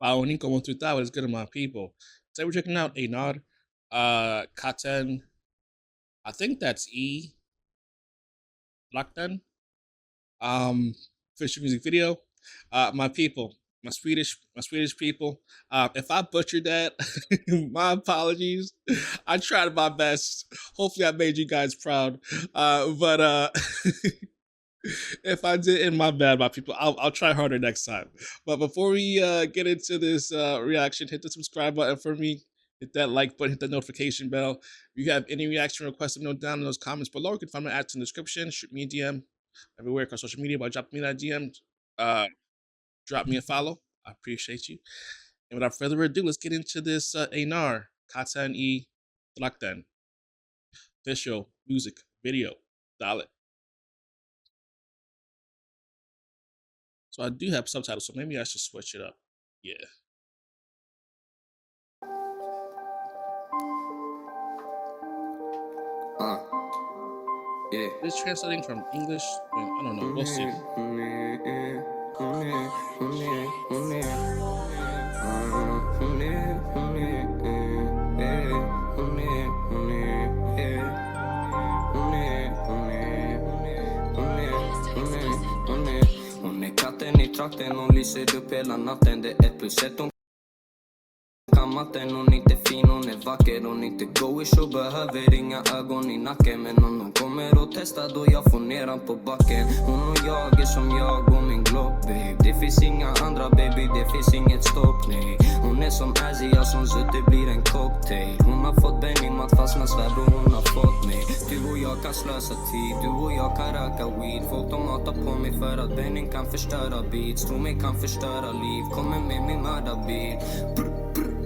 Paoni, como tú estás? What is good of my people? Today we're checking out Einár, Katten. I think that's Trakten. Um, official music video. My people, my Swedish people. If I butchered that, my apologies. I tried my best. Hopefully, I made you guys proud. But if I didn't, my bad, my people. I'll try harder next time. But before we get into this reaction, hit the subscribe button for me. Hit that like button, hit the notification bell. If you have any reaction requests, note down in those comments below. You can find my ads in the description. Shoot me a DM everywhere across social media by dropping me that DM. Uh, Drop me a follow. I appreciate you. And without further ado, let's get into this Einar Katten Trakten official music video. Dale. So I do have subtitles, so maybe I should switch it up. Yeah. Uh, yeah. It's translating from English. I don't know. We'll see. Hon är katten i trakten, hon lyser upp hela natten. Det är 1+1, hon kan matten. Hon är inte fin, hon är vacker. Hon är inte goish och behöver inga ögon i nacken. Men om hon kommer och testar då jag får ner han på backen. Hon och jag är som jag och min glob, babe. Det finns inga andra, baby, det finns inget stopp, nej. Hon är som Asia, som så det blir en cocktail. Hon har fått Benny att fastna, svär då hon har fått mig. Du och jag kan slösa tid, du och jag kan röka weed. Folk de hatar på mig för att Benny kan förstöra beats. Tro mig kan förstöra liv, kommer med min mördarbil.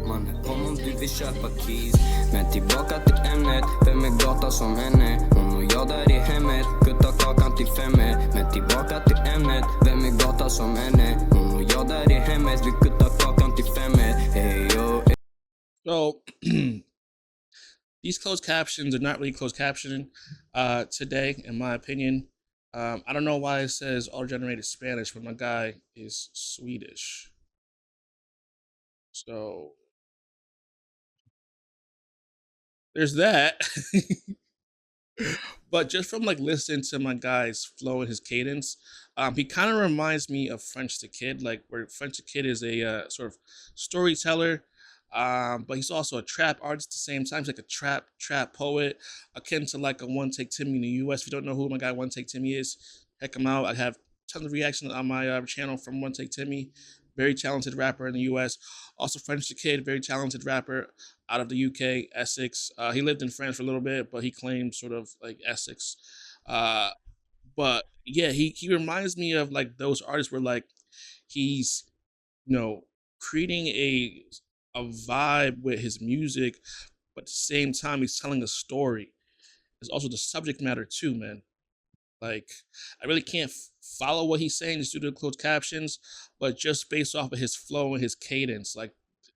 Mannen, kom om du vill köpa keys. Men tillbaka till ämnet, vem är gata som henne? Hon och jag där i hemmet, kutta kakan till femmer. Men tillbaka till ämnet, vem är gata som henne? Hon och jag där i hemmet, vi kuttar kakan till femmer. Hey yo. So these closed captions are not really closed captioning today, in my opinion. I don't know why it says auto-generated Spanish when my guy is Swedish. So there's that. But just from like listening to my guy's flow and his cadence, he kind of reminds me of French the Kid, like where French the Kid is a sort of storyteller, but he's also a trap artist at the same time. He's like a trap poet, akin to like a One Take Timmy in the U.S. If you don't know who my guy One Take Timmy is, check him out. I have tons of reactions on my channel from One Take Timmy. Very talented rapper in the U.S. Also French the Kid, very talented rapper out of the UK, Essex. He lived in France for a little bit, but he claims sort of like Essex. Uh, but yeah, he reminds me of like those artists where like he's creating a vibe with his music, but at the same time he's telling a story. There's also the subject matter too, man. Like I really can't follow what he's saying just due to the closed captions, but just based off of his flow and his cadence, like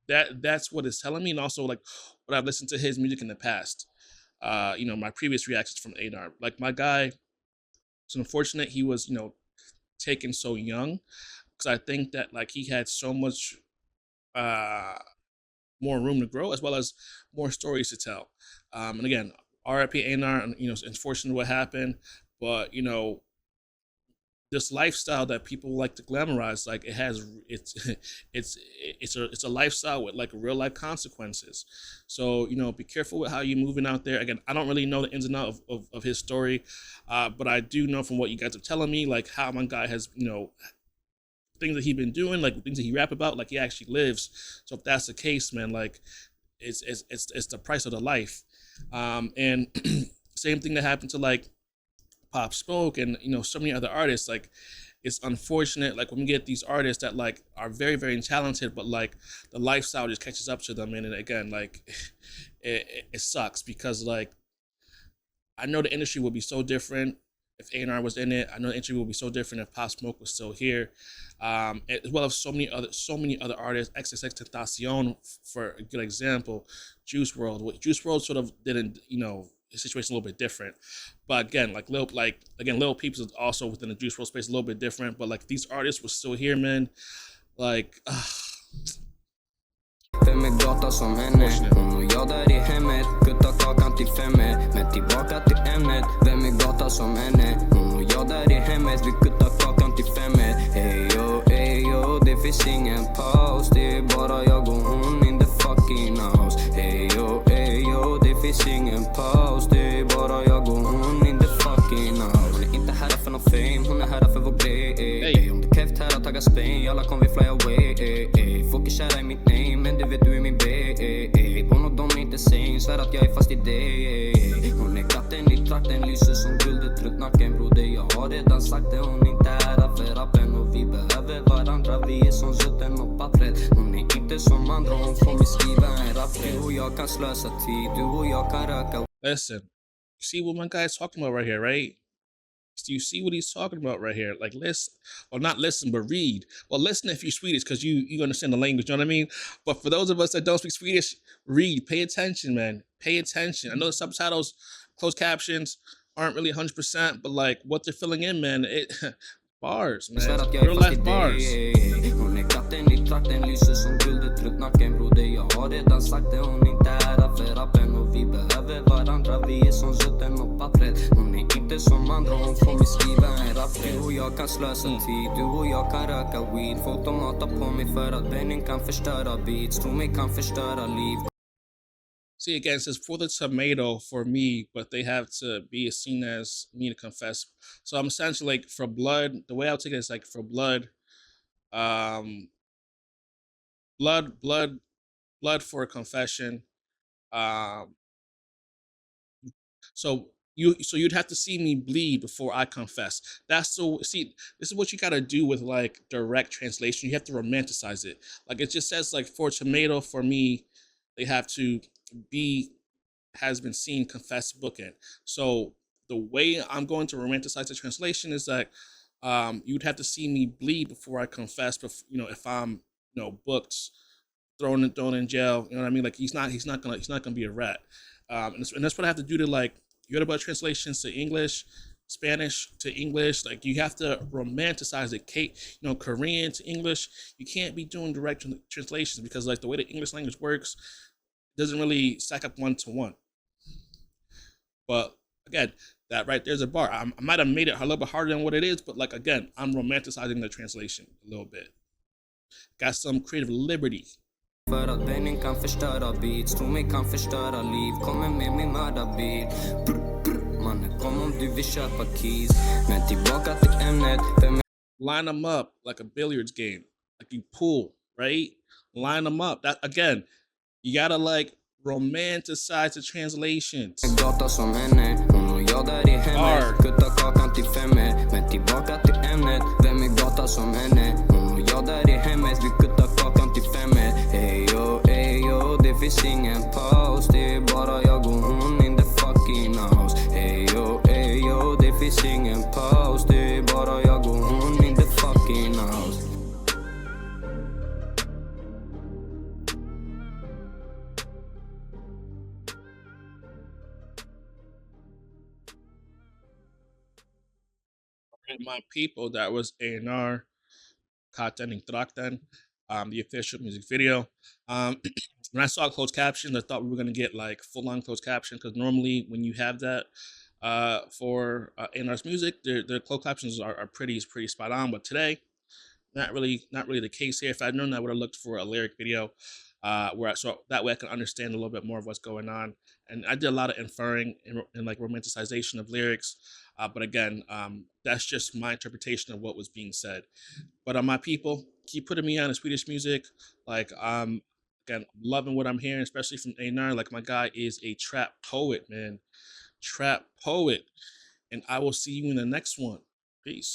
that's what it's telling me, and also like what I've listened to his music in the past. My previous reactions from Einár. Like my guy, it's unfortunate he was, taken so young, because I think that like he had so much uh more room to grow as well as more stories to tell. And again, RIP Einár, and it's unfortunate what happened, but this lifestyle that people like to glamorize, like it's it's a lifestyle with like real life consequences. So be careful with how you're moving out there. Again, I don't really know the ins and outs of his story, but I do know from what you guys are telling me, like how my guy has things that he's been doing, like things that he rap about, like he actually lives. So if that's the case, man, like it's the price of the life. And same thing that happened to like Pop Smoke and so many other artists. Like it's unfortunate, like when we get these artists that like are very very talented, but like the lifestyle just catches up to them, and again like it sucks, because like I know the industry would be so different if A&R was in it. I know the industry would be so different if Pop Smoke was still here, as well as so many other artists. XXX Tentacion, for a good example, Juice World. Juice World sort of didn't, his situation a little bit different. But again, Lil Peeps is also within the Juice World space a little bit different. But like these artists were still here, man. Like, Vem är gata som henne? Unfortunate. Hon och jag där i hemmet. Kutta kakan till femmer. Men tillbaka till ämnet. Vem är gata som henne? Hon och jag där i hemmet. Vi kuttar kakan till femmer. Ey yo, det finns ingen paus. Det är bara jag och hon in the fucking house. Ey yo, det finns ingen paus. Det är bara jag och hon in the fucking house. Hon är inte här för någon fame. Hon är här för vår grej. Hey. Om det krävt här att tagga Spain. Alla kommer vi fly away. Folk är kära i mitt name. Men det vet du är min babe. Hon och de är inte same. Svär att jag är fast i dig. Hon är katten i trakten. Lyser som guldet runt nacken. Broder jag har redan sagt det. Hon är inte här för rappen. Och vi behöver varandra. Vi är som sutten och pappret. Hon är inte som andra. Hon får mig skriva en rap. Du och jag kan slösa tid. Du och jag kan röka. Listen, you see what my guy's talking about right here, right? Do you see what he's talking about right here? Like, listen, or not listen, but read. Well, listen if you're Swedish, because you understand the language, you know what I mean? But for those of us that don't speak Swedish, read, pay attention, man. Pay attention. I know the subtitles, closed captions aren't really 100%, but like what they're filling in, man, it bars, man. Real life bars. Hon är katten i trakten, lyser som guldet runt nacken. Broder jag har redan sagt det. Hon är inte här för rappen. Och vi behöver varandra. Vi är som sutten och pappret. Hon är inte som andra. Hon får mig skriva en rap. Du och jag kan slösa tid. Du och jag kan röka weed. Folk de hatar på mig för att benen kan förstöra beats. Tro mig kan förstöra liv. See, again, it says for the tomato for me, but they have to be seen as me to confess. So I'm essentially like for blood. The way I'll take it is like for blood, um, blood, blood, blood for confession. Um, so you'd have to see me bleed before I confess. That's so see. This is what you gotta do with like direct translation. You have to romanticize it. Like it just says like for tomato for me, they have to be has been seen confess bookend. So the way I'm going to romanticize the translation is that you'd have to see me bleed before I confess. But you know, if I'm booked, thrown in jail, you know what I mean? Like he's not gonna be a rat. And that's what I have to do to like you heard about translations to English, Spanish to English. Like you have to romanticize it. Korean to English. You can't be doing direct translations because like the way the English language works doesn't really stack up 1-to-1. But again, that right there's a bar. I might have made it a little bit harder than what it is, but like again, I'm romanticizing the translation a little bit. Got some creative liberty. För att benen kan förstöra beats. Tro mig kan förstöra liv. Kommer med min mördarbil. Mannen kom om du vill köpa keys. Men tillbaka till ämnet. Line them up like a billiards game. Like you pool, right? Line them up. That again, you gotta like romanticize the translations. Gata som henne. Hon och jag där i hemmet. Kutta kakan till femmer. Men tillbaka till ämnet. Vem är gata som henne? Hon och jag där i hemmet. Vi kuttar kakan till femmer. Ey yo, det finns ingen paus. Det är bara jag och hon in the fucking house. Ey yo, det finns ingen paus. Det är bara jag och hon in the fucking house. My people, that was Einár, Katten and Trakten, the official music video. When I saw closed captions, I thought we were gonna get like full-on closed caption because normally when you have that for Einár's music, their closed captions are pretty spot on. But today, not really the case here. If I'd known that, I would have looked for a lyric video, so that way I can understand a little bit more of what's going on. And I did a lot of inferring and like romanticization of lyrics, but again, that's just my interpretation of what was being said. But my people, keep putting me on the Swedish music. Like again, loving what I'm hearing, especially from Einar. Like my guy is a trap poet, man, trap poet. And I will see you in the next one. Peace.